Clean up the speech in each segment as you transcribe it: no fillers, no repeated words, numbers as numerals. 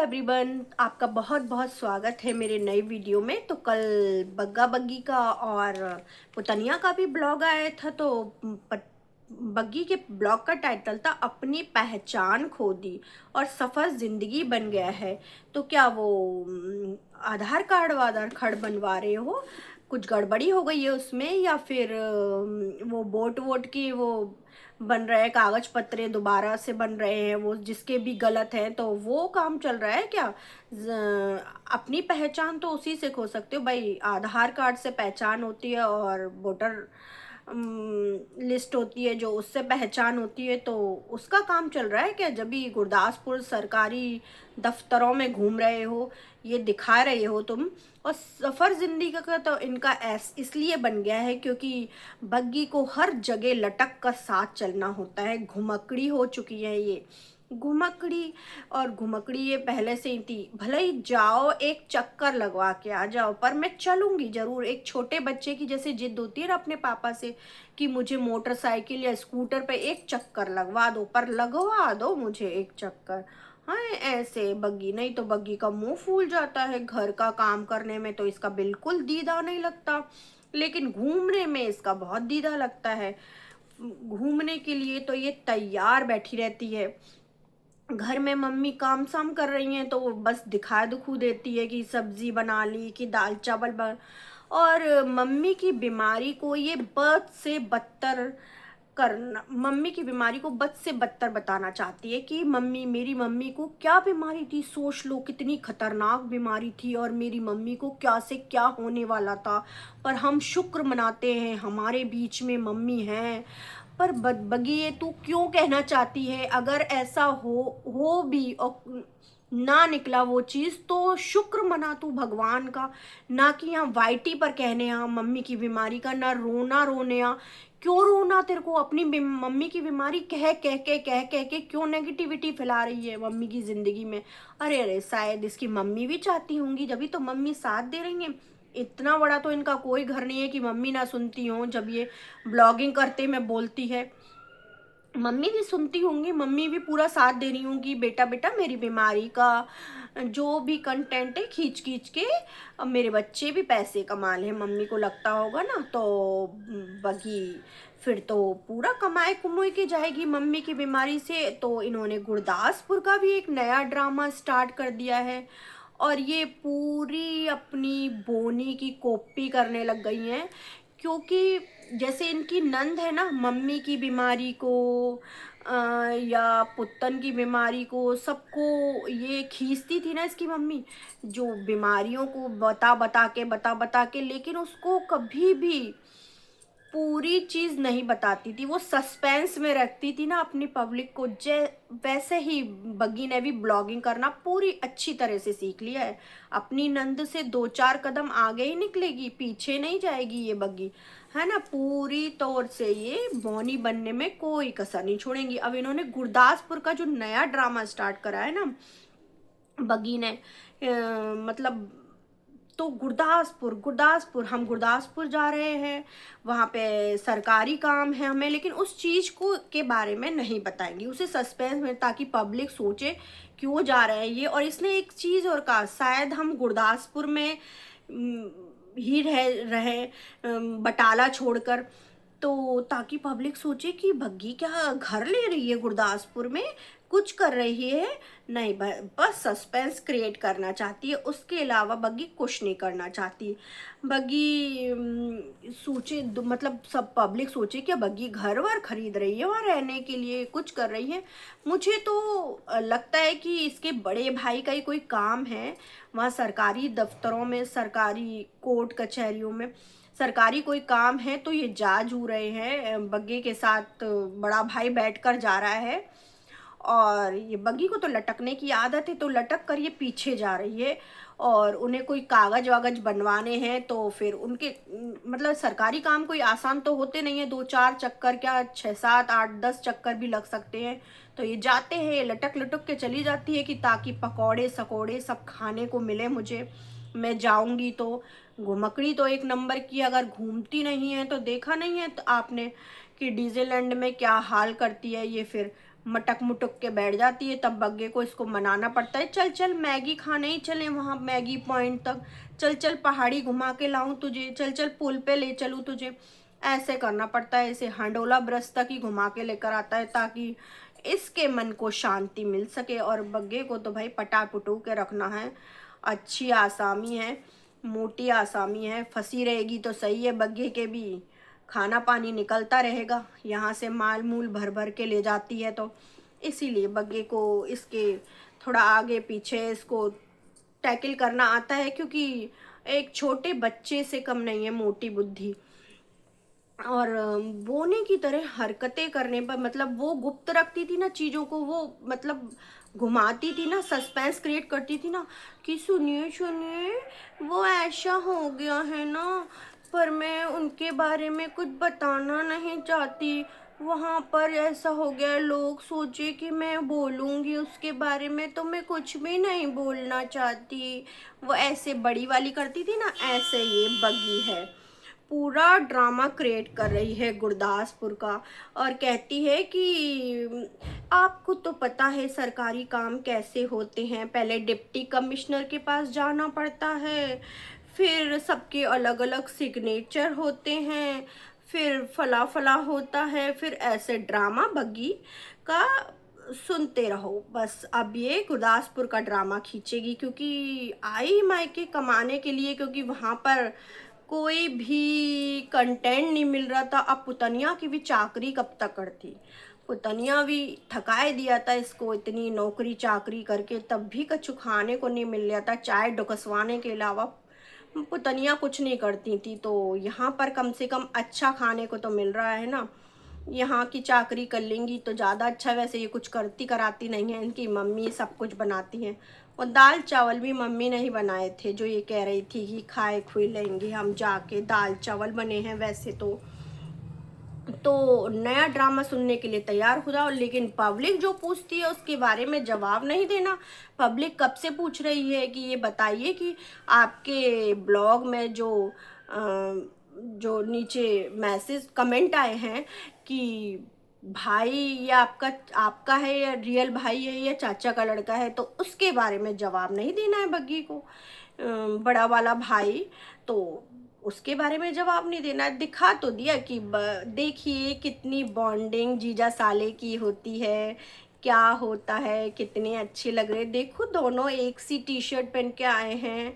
Everyone, आपका बहुत बहुत स्वागत है मेरे नए वीडियो में। तो कल बग्गा बग्गी का और पुतनिया का भी ब्लॉग आया था। तो बग्गी के ब्लॉग का टाइटल था अपनी पहचान खो दी और सफ़र ज़िंदगी बन गया है। तो क्या वो आधार कार्ड वाधार कार्ड बनवा रहे हो, कुछ गड़बड़ी हो गई है उसमें, या फिर वो वोट वोट की वो बन रहे हैं, कागज पत्रे दोबारा से बन रहे हैं, वो जिसके भी गलत हैं तो वो काम चल रहा है क्या? अपनी पहचान तो उसी से खो सकते हो भाई। आधार कार्ड से पहचान होती है और वोटर लिस्ट होती है जो उससे पहचान होती है। तो उसका काम चल रहा है क्या? जब भी गुरदासपुर सरकारी दफ्तरों में घूम रहे हो, ये दिखा रहे हो तुम। और सफ़र ज़िंदगी का तो इनका इसलिए बन गया है क्योंकि बग्गी को हर जगह लटक कर साथ चलना होता है। घुमकड़ी हो चुकी है ये, घुमकड़ी। और घुमकड़ी ये पहले से ही थी। भले ही जाओ एक चक्कर लगवा के आ जाओ, पर मैं चलूंगी जरूर। एक छोटे बच्चे की जैसे जिद होती है ना अपने पापा से कि मुझे मोटरसाइकिल या स्कूटर पे एक चक्कर लगवा दो, पर लगवा दो मुझे एक चक्कर। हाँ, ऐसे बग्गी नहीं तो बग्गी का मुंह फूल जाता है। घर का काम करने में तो इसका बिल्कुल दीदा नहीं लगता, लेकिन घूमने में इसका बहुत दीदा लगता है। घूमने के लिए तो ये तैयार बैठी रहती है। घर में मम्मी काम साम कर रही हैं तो वो बस दिखा दुखू देती है कि सब्जी बना ली, कि दाल चावल बन। और मम्मी की बीमारी को ये बद से बदतर करना, मम्मी की बीमारी को बद से बदतर बताना चाहती है कि मेरी मम्मी को क्या बीमारी थी, सोच लो कितनी खतरनाक बीमारी थी और मेरी मम्मी को क्या से क्या होने वाला था। पर हम शुक्र मनाते हैं हमारे बीच में मम्मी हैं। पर बगी ये तू क्यों कहना चाहती है? अगर ऐसा हो भी और ना निकला वो चीज़, तो शुक्र मना तू भगवान का, ना कि यहाँ वाईटी पर कहने यहाँ मम्मी की बीमारी का। ना रोना रोने यहाँ, क्यों रोना तेरे को? अपनी मम्मी की बीमारी कह के क्यों नेगेटिविटी फैला रही है मम्मी की ज़िंदगी में? अरे अरे, शायद इसकी मम्मी भी चाहती होंगी, जब भी तो मम्मी साथ दे रही है। इतना बड़ा तो इनका कोई घर नहीं है कि मम्मी ना सुनती हो। जब ये ब्लॉगिंग करते में बोलती है, मम्मी भी सुनती होंगी, मम्मी भी पूरा साथ दे रही होंगी। बेटा बेटा मेरी बीमारी का जो भी कंटेंट है खींच खींच के अब मेरे बच्चे भी पैसे कमा लें, मम्मी को लगता होगा ना। तो बगी फिर तो पूरा कमाए कुमुए के जाएगी मम्मी की बीमारी से। तो इन्होंने गुरदासपुर का भी एक नया ड्रामा स्टार्ट कर दिया है और ये पूरी अपनी बोनी की कॉपी करने लग गई हैं। क्योंकि जैसे इनकी नंद है ना, मम्मी की बीमारी को या पुत्तन की बीमारी को, सबको ये खींचती थी ना इसकी मम्मी, जो बीमारियों को बता बता के, लेकिन उसको कभी भी पूरी चीज़ नहीं बताती थी। वो सस्पेंस में रखती थी ना अपनी पब्लिक को। वैसे ही बग्गी ने भी ब्लॉगिंग करना पूरी अच्छी तरह से सीख लिया है। अपनी नंद से 2-4 कदम आगे ही निकलेगी, पीछे नहीं जाएगी ये बग्गी, है ना। पूरी तौर से ये बौनी बनने में कोई कसर नहीं छोड़ेंगी। अब इन्होंने गुरदासपुर का जो नया ड्रामा स्टार्ट करा है ना बग्गी ने, मतलब तो गुरदासपुर हम गुरदासपुर जा रहे हैं, वहाँ पे सरकारी काम है हमें, लेकिन उस चीज़ को के बारे में नहीं बताएंगी, उसे सस्पेंस में, ताकि पब्लिक सोचे क्यों जा रहे हैं ये। और इसने एक चीज़ और कहा, शायद हम गुरदासपुर में ही रहे बटाला छोड़कर, तो ताकि पब्लिक सोचे कि बग्गी क्या घर ले रही है गुरदासपुर में, कुछ कर रही है। नहीं, बस सस्पेंस क्रिएट करना चाहती है, उसके अलावा बग्गी कुछ नहीं करना चाहती। बग्गी सोचे मतलब सब पब्लिक सोचे कि बग्गी घर वर खरीद रही है, वहाँ रहने के लिए कुछ कर रही है। मुझे तो लगता है कि इसके बड़े भाई का ही कोई काम है वहाँ सरकारी दफ्तरों में, सरकारी कोर्ट कचहरियों में सरकारी कोई काम है, तो ये जा जू रहे हैं। बग्गी के साथ बड़ा भाई बैठकर जा रहा है और ये बग्गी को तो लटकने की आदत है, तो लटक कर ये पीछे जा रही है। और उन्हें कोई कागज वागज बनवाने हैं तो फिर उनके मतलब सरकारी काम कोई आसान तो होते नहीं है। 2-4 चक्कर क्या, 6-7-8-10 चक्कर भी लग सकते हैं। तो ये जाते हैं, लटक लटक के चली जाती है कि ताकि पकौड़े सकोड़े सब खाने को मिले मुझे, मैं जाऊंगी तो। घुमकड़ी तो एक नंबर की, अगर घूमती नहीं है तो देखा नहीं है तो आपने कि डिज्नीलैंड में क्या हाल करती है ये। फिर मटक मुटक के बैठ जाती है। तब बग्गे को इसको मनाना पड़ता है, चल चल मैगी खाने ही चले वहाँ मैगी पॉइंट तक, चल चल पहाड़ी घुमा के लाऊं तुझे, चल चल पुल पे ले चलूँ तुझे। ऐसे करना पड़ता है, इसे हंडोला ब्रज तक ही घुमा के लेकर आता है ताकि इसके मन को शांति मिल सके। और बग्गे को तो भाई पटा पुटू के रखना है। अच्छी आसामी है, मोटी आसामी है, फंसी रहेगी तो सही है, बग्गे के भी खाना पानी निकलता रहेगा। यहाँ से माल मूल भर भर के ले जाती है, तो इसीलिए बग्गे को इसके थोड़ा आगे पीछे इसको टैकल करना आता है, क्योंकि एक छोटे बच्चे से कम नहीं है मोटी बुद्धि। और बोने की तरह हरकतें करने पर, मतलब वो गुप्त रखती थी ना चीज़ों को, वो मतलब घुमाती थी ना, सस्पेंस क्रिएट करती थी ना कि सुनिए सुनिए वो ऐसा हो गया है ना, पर मैं उनके बारे में कुछ बताना नहीं चाहती, वहाँ पर ऐसा हो गया, लोग सोचे कि मैं बोलूँगी उसके बारे में, तो मैं कुछ भी नहीं बोलना चाहती। वो ऐसे बड़ी वाली करती थी ना, ऐसे ये बग्गी है, पूरा ड्रामा क्रिएट कर रही है गुरदासपुर का। और कहती है कि आपको तो पता है सरकारी काम कैसे होते हैं, पहले डिप्टी कमिश्नर के पास जाना पड़ता है, फिर सबके अलग अलग सिग्नेचर होते हैं, फिर फला फला होता है, फिर ऐसे ड्रामा बग्गी का सुनते रहो बस। अब ये गुरदासपुर का ड्रामा खींचेगी, क्योंकि आई मायके कमाने के लिए, क्योंकि वहाँ पर कोई भी कंटेंट नहीं मिल रहा था। अब पुतनिया की भी चाकरी कब तक करती, पुतनिया भी थकाए दिया था इसको, इतनी नौकरी चाकरी करके तब भी कछु खाने को नहीं मिल रहा था, चाय डुकसवाने के अलावा पुतनिया कुछ नहीं करती थी। तो यहाँ पर कम से कम अच्छा खाने को तो मिल रहा है ना, यहाँ की चाकरी कर लेंगी तो ज़्यादा अच्छा। वैसे ये कुछ करती कराती नहीं है, इनकी मम्मी सब कुछ बनाती हैं। और दाल चावल भी मम्मी ने ही बनाए थे, जो ये कह रही थी कि खाए खुई लेंगे हम जाके, दाल चावल बने हैं वैसे तो नया ड्रामा सुनने के लिए तैयार हो जाओ। लेकिन पब्लिक जो पूछती है उसके बारे में जवाब नहीं देना। पब्लिक कब से पूछ रही है कि ये बताइए कि आपके ब्लॉग में जो नीचे मैसेज कमेंट आए हैं कि भाई ये आपका है या रियल भाई है या चाचा का लड़का है, तो उसके बारे में जवाब नहीं देना है बग्गी को। बड़ा वाला भाई, तो उसके बारे में जवाब नहीं देना। दिखा तो दिया कि देखिए कितनी बॉन्डिंग जीजा साले की होती है, क्या होता है, कितने अच्छे लग रहे। देखो दोनों एक सी टी शर्ट पहन के आए हैं,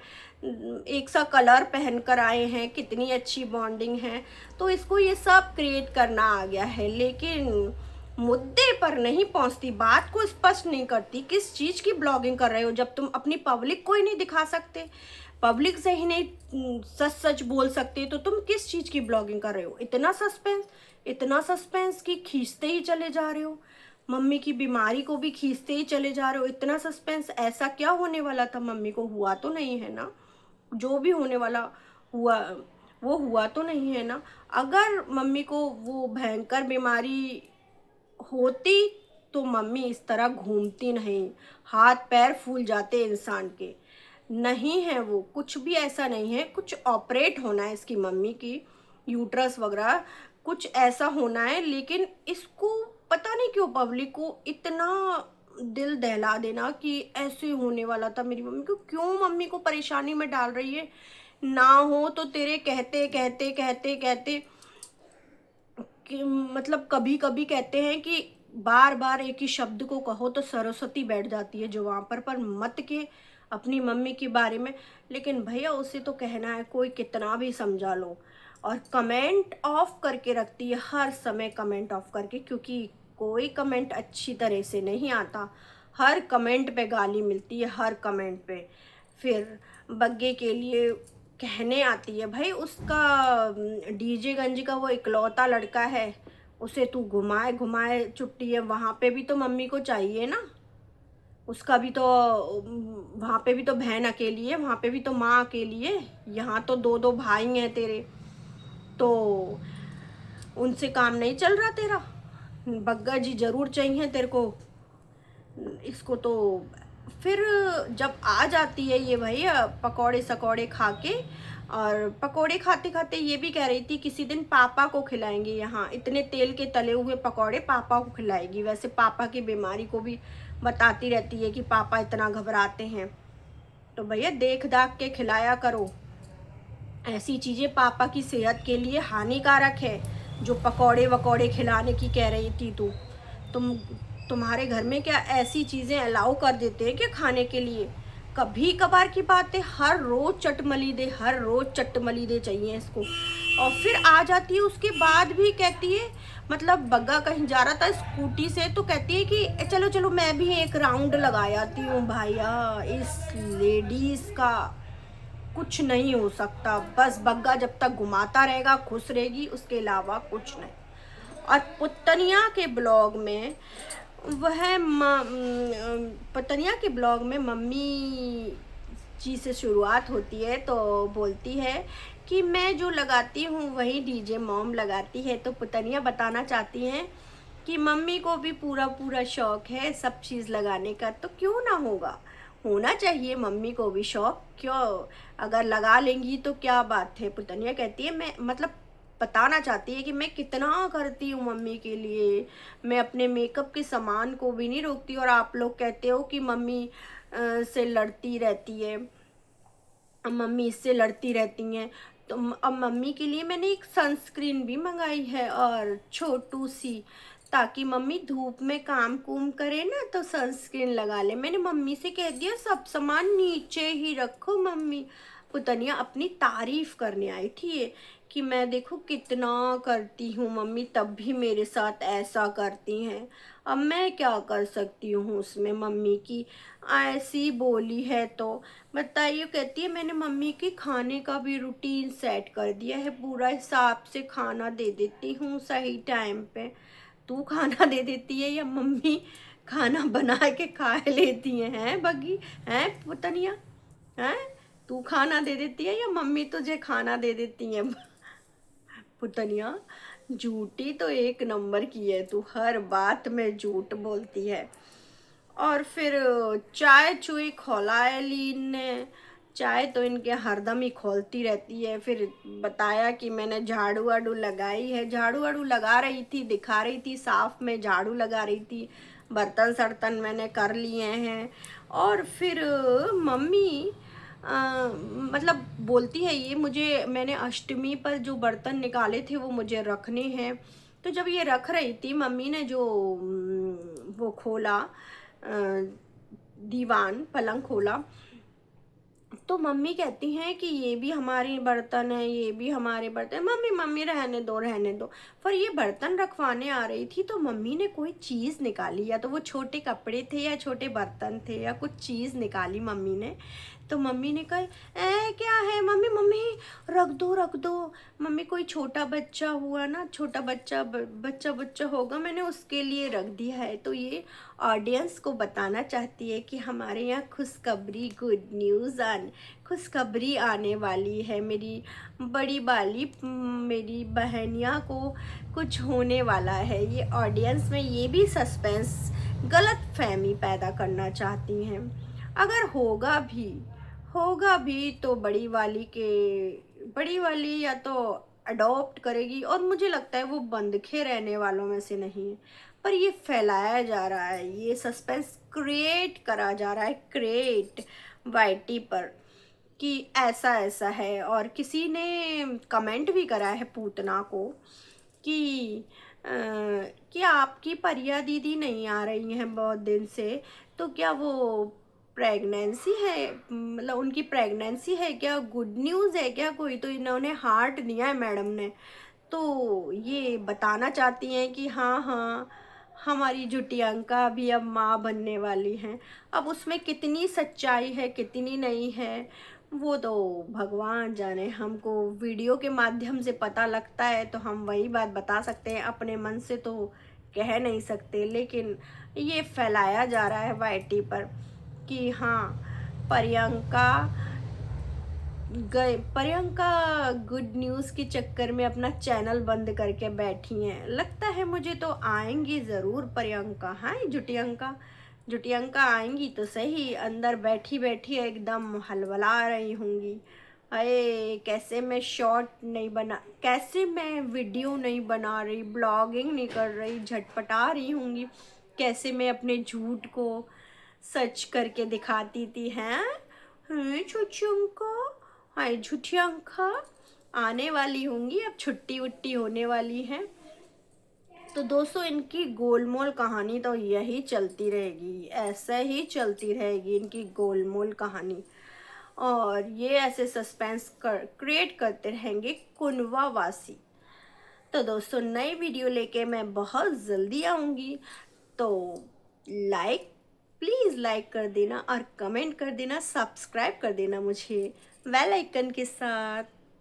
एक सा कलर पहन कर आए हैं, कितनी अच्छी बॉन्डिंग है। तो इसको ये सब क्रिएट करना आ गया है, लेकिन मुद्दे पर नहीं पहुंचती, बात को स्पष्ट नहीं करती। किस चीज़ की ब्लॉगिंग कर रहे हो जब तुम अपनी पब्लिक को ही नहीं दिखा सकते, पब्लिक से ही नहीं सच सच बोल सकते, तो तुम किस चीज़ की ब्लॉगिंग कर रहे हो। इतना सस्पेंस कि खींचते ही चले जा रहे हो, मम्मी की बीमारी को भी खींचते ही चले जा रहे हो। इतना सस्पेंस, ऐसा क्या होने वाला था, मम्मी को हुआ तो नहीं है ना, जो भी होने वाला हुआ वो हुआ तो नहीं है ना। अगर मम्मी को वो भयंकर बीमारी होती तो मम्मी इस तरह घूमती नहीं, हाथ पैर फूल जाते इंसान के। नहीं है वो, कुछ भी ऐसा नहीं है, कुछ ऑपरेट होना है इसकी मम्मी की, यूट्रस वगैरह कुछ ऐसा होना है। लेकिन इसको पता नहीं क्यों पब्लिक को इतना दिल दहला देना कि ऐसे होने वाला था मेरी मम्मी को, क्यों मम्मी को परेशानी में डाल रही है। ना हो तो तेरे कहते कहते कहते कहते कि मतलब कभी कभी कहते हैं कि बार बार एक ही शब्द को कहो तो सरस्वती बैठ जाती है जुबान पर मत के अपनी मम्मी के बारे में। लेकिन भैया उसे तो कहना है, कोई कितना भी समझा लो। और कमेंट ऑफ करके रखती है, हर समय कमेंट ऑफ करके, क्योंकि कोई कमेंट अच्छी तरह से नहीं आता, हर कमेंट पे गाली मिलती है, हर कमेंट पे। फिर बग्गे के लिए कहने आती है, भाई उसका डीजेगंज का वो इकलौता लड़का है, उसे तू घुमाए घुमाए छुट्टी है, वहाँ पे भी तो मम्मी को चाहिए ना, उसका भी तो वहाँ पे भी तो बहन अकेली है, वहाँ पे भी तो माँ अकेली है, यहाँ तो दो दो भाई हैं तेरे, तो उनसे काम नहीं चल रहा तेरा। बग्गा जी जरूर चाहिए तेरे को इसको। तो फिर जब आ जाती है ये भैया पकौड़े सकौड़े खा के और पकोड़े खाते खाते ये भी कह रही थी किसी दिन पापा को खिलाएंगे, यहाँ इतने तेल के तले हुए पकोड़े पापा को खिलाएगी। वैसे पापा की बीमारी को भी बताती रहती है कि पापा इतना घबराते हैं, तो भैया देख दाख के खिलाया करो। ऐसी चीज़ें पापा की सेहत के लिए हानिकारक है। जो पकोड़े वकोड़े खिलाने की कह रही थी तुम तुम्हारे घर में क्या ऐसी चीज़ें अलाउ कर देते हैं क्या खाने के लिए? कभी कभार की बात है, हर रोज़ चटमली दे, हर रोज़ चटमली दे चाहिए इसको। और फिर आ जाती है उसके बाद भी कहती है, मतलब बग्गा कहीं जा रहा था स्कूटी से तो कहती है कि चलो चलो मैं भी एक राउंड लगा आती हूँ। भैया इस लेडीज़ का कुछ नहीं हो सकता, बस बग्गा जब तक घुमाता रहेगा खुश रहेगी, उसके अलावा कुछ नहीं। और पुतनिया के ब्लॉग में पतनिया के ब्लॉग में मम्मी जी से शुरुआत होती है, तो बोलती है कि मैं जो लगाती हूँ वही डीजे मॉम लगाती है। तो पुतनिया बताना चाहती हैं कि मम्मी को भी पूरा पूरा शौक है सब चीज़ लगाने का, तो क्यों ना होना चाहिए मम्मी को भी शौक, क्यों अगर लगा लेंगी तो क्या बात है। पुतनिया कहती है मैं मतलब बताना चाहती है कि मैं कितना करती हूँ मम्मी के लिए, मैं अपने मेकअप के सामान को भी नहीं रोकती। और आप लोग कहते हो कि मम्मी से लड़ती रहती है, मम्मी इससे लड़ती रहती हैं, तो अब मम्मी के लिए मैंने एक सनस्क्रीन भी मंगाई है और छोटू सी, ताकि मम्मी धूप में काम कुम करे ना तो सनस्क्रीन लगा ले। मैंने मम्मी से कह दिया सब सामान नीचे ही रखो मम्मी। पुतनिया अपनी तारीफ करने आई थी ये कि मैं देखो कितना करती हूँ मम्मी, तब भी मेरे साथ ऐसा करती हैं। अब मैं क्या कर सकती हूँ उसमें, मम्मी की ऐसी बोली है तो बताइए। कहती है मैंने मम्मी के खाने का भी रूटीन सेट कर दिया है, पूरा हिसाब से खाना दे देती हूँ सही टाइम पे। तू खाना दे देती है या मम्मी खाना बना के खा लेती हैं बग्गी? हैं पुतनिया? हैं तू खाना दे देती है या मम्मी तुझे खाना दे देती है? पुतनिया झूठी तो एक नंबर की है तू, हर बात में झूठ बोलती है। और फिर चाय चुई खौलाए ली ने, चाय तो इनके हरदम ही खोलती रहती है। फिर बताया कि मैंने झाड़ू वाड़ू लगाई है, झाड़ू वाड़ू लगा रही थी, दिखा रही थी साफ में झाड़ू लगा रही थी, बर्तन सर्तन मैंने कर लिए हैं। और फिर मम्मी मतलब बोलती है ये मुझे, मैंने अष्टमी पर जो बर्तन निकाले थे वो मुझे रखने हैं। तो जब ये रख रही थी मम्मी ने जो वो खोला दीवान पलंग खोला, तो मम्मी कहती हैं कि ये भी हमारी बर्तन है, ये भी हमारे बर्तन। मम्मी मम्मी रहने दो रहने दो। पर ये बर्तन रखवाने आ रही थी तो मम्मी ने कोई चीज़ निकाली, या तो वो छोटे कपड़े थे या छोटे बर्तन थे या कुछ चीज़ निकाली मम्मी ने। तो मम्मी ने कहा ए क्या है मम्मी, मम्मी रख दो रख दो। मम्मी कोई छोटा बच्चा हुआ ना, छोटा बच्चा बच्चा होगा, मैंने उसके लिए रख दिया है। तो ये ऑडियंस को बताना चाहती है कि हमारे यहाँ खुशखबरी गुड न्यूज़ खुशखबरी आने वाली है। मेरी बड़ी वाली मेरी बहनिया को कुछ होने वाला है। ये ऑडियंस में ये भी सस्पेंस गलत फहमी पैदा करना चाहती हैं। अगर होगा भी तो बड़ी वाली या तो अडॉप्ट करेगी, और मुझे लगता है वो बंदखे रहने वालों में से नहीं है। पर ये फैलाया जा रहा है, ये सस्पेंस क्रिएट करा जा रहा है, क्रिएट वाईटी पर कि ऐसा ऐसा है। और किसी ने कमेंट भी करा है पूतना को कि कि आपकी परिया दीदी नहीं आ रही हैं बहुत दिन से, तो क्या वो प्रेगनेंसी है, मतलब उनकी प्रेगनेंसी है क्या, गुड न्यूज़ है क्या कोई? तो इन्होंने हार्ट दिया है मैडम ने, तो ये बताना चाहती हैं कि हाँ हाँ हमारी जुटियांका भी अब माँ बनने वाली हैं। अब उसमें कितनी सच्चाई है कितनी नहीं है वो तो भगवान जाने, हमको वीडियो के माध्यम से पता लगता है तो हम वही बात बता सकते हैं, अपने मन से तो कह नहीं सकते। लेकिन ये फैलाया जा रहा है वाईटी पर कि हाँ प्रियंका गुड न्यूज़ के चक्कर में अपना चैनल बंद करके बैठी हैं। लगता है मुझे तो आएंगी ज़रूर प्रियंका, हाँ जुटियंका आएंगी तो सही, अंदर बैठी बैठी एकदम हलवला रही होंगी। अरे कैसे मैं कैसे मैं वीडियो नहीं बना रही, ब्लॉगिंग नहीं कर रही, झटपटा रही होंगी, कैसे मैं अपने झूठ को सच करके दिखाती थी। हैं छोटी अंका, हाय झूठी अंका, आने वाली होंगी, अब छुट्टी वुट्टी होने वाली है। तो दोस्तों इनकी गोलमोल कहानी तो यही चलती रहेगी, ऐसे ही चलती रहेगी इनकी गोलमोल कहानी। और ये ऐसे क्रिएट करते रहेंगे कुनवा वासी। तो दोस्तों नई वीडियो लेके मैं बहुत जल्दी आऊँगी। तो लाइक प्लीज़ लाइक कर देना और कमेंट कर देना, सब्सक्राइब कर देना मुझे बेल आइकन के साथ।